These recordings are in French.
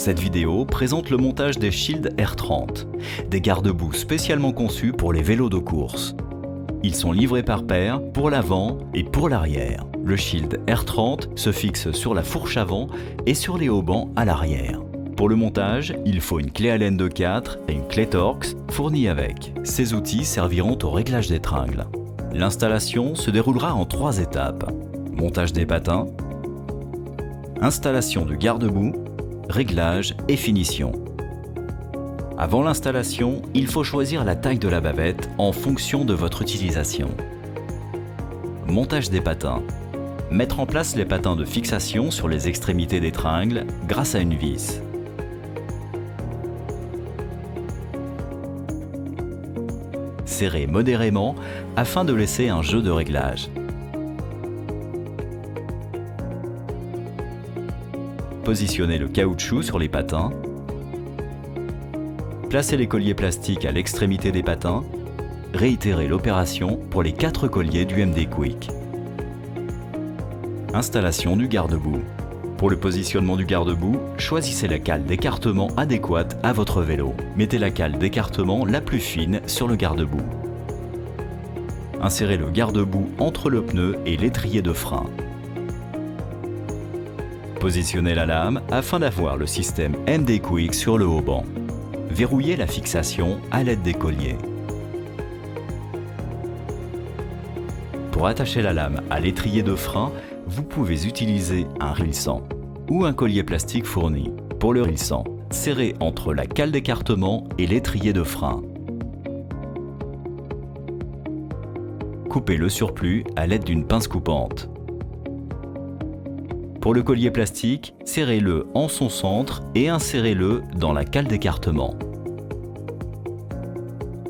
Cette vidéo présente le montage des Shield R30, des garde-boue spécialement conçus pour les vélos de course. Ils sont livrés par paire pour l'avant et pour l'arrière. Le Shield R30 se fixe sur la fourche avant et sur les haubans à l'arrière. Pour le montage, il faut une clé Allen de 4 et une clé Torx fournie avec. Ces outils serviront au réglage des tringles. L'installation se déroulera en 3 étapes. Montage des patins, installation du garde-boue, réglage et finition. Avant l'installation, il faut choisir la taille de la bavette en fonction de votre utilisation. Montage des patins. Mettre en place les patins de fixation sur les extrémités des tringles grâce à une vis. Serrer modérément afin de laisser un jeu de réglage. Positionnez le caoutchouc sur les patins. Placez les colliers plastiques à l'extrémité des patins. Réitérez l'opération pour les 4 colliers du MD Quick. Installation du garde-boue. Pour le positionnement du garde-boue, choisissez la cale d'écartement adéquate à votre vélo. Mettez la cale d'écartement la plus fine sur le garde-boue. Insérez le garde-boue entre le pneu et l'étrier de frein. Positionnez la lame afin d'avoir le système MD Quick sur le haut-banc. Verrouillez la fixation à l'aide des colliers. Pour attacher la lame à l'étrier de frein, vous pouvez utiliser un rilsan ou un collier plastique fourni. Pour le rilsan, serrez entre la cale d'écartement et l'étrier de frein. Coupez le surplus à l'aide d'une pince coupante. Pour le collier plastique, serrez-le en son centre et insérez-le dans la cale d'écartement.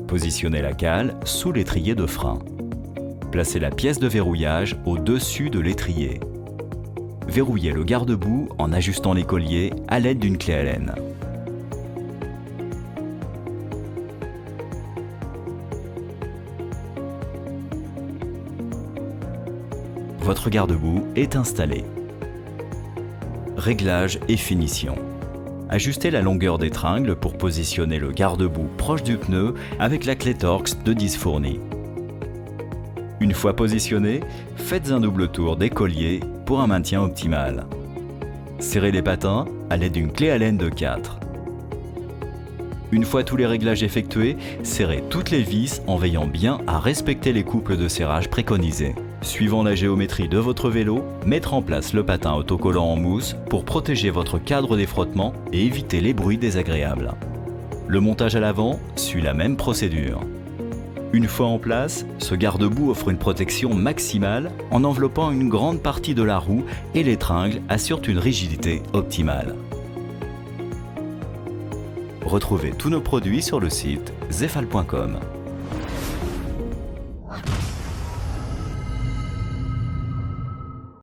Positionnez la cale sous l'étrier de frein. Placez la pièce de verrouillage au-dessus de l'étrier. Verrouillez le garde-boue en ajustant les colliers à l'aide d'une clé Allen. Votre garde-boue est installé. Réglage et finition. Ajustez la longueur des tringles pour positionner le garde-boue proche du pneu avec la clé Torx de 10 fournie. Une fois positionné, faites un double tour des colliers pour un maintien optimal. Serrez les patins à l'aide d'une clé Allen de 4. Une fois tous les réglages effectués, serrez toutes les vis en veillant bien à respecter les couples de serrage préconisés. Suivant la géométrie de votre vélo, mettre en place le patin autocollant en mousse pour protéger votre cadre des frottements et éviter les bruits désagréables. Le montage à l'avant suit la même procédure. Une fois en place, ce garde-boue offre une protection maximale en enveloppant une grande partie de la roue et les tringles assurent une rigidité optimale. Retrouvez tous nos produits sur le site zefal.com.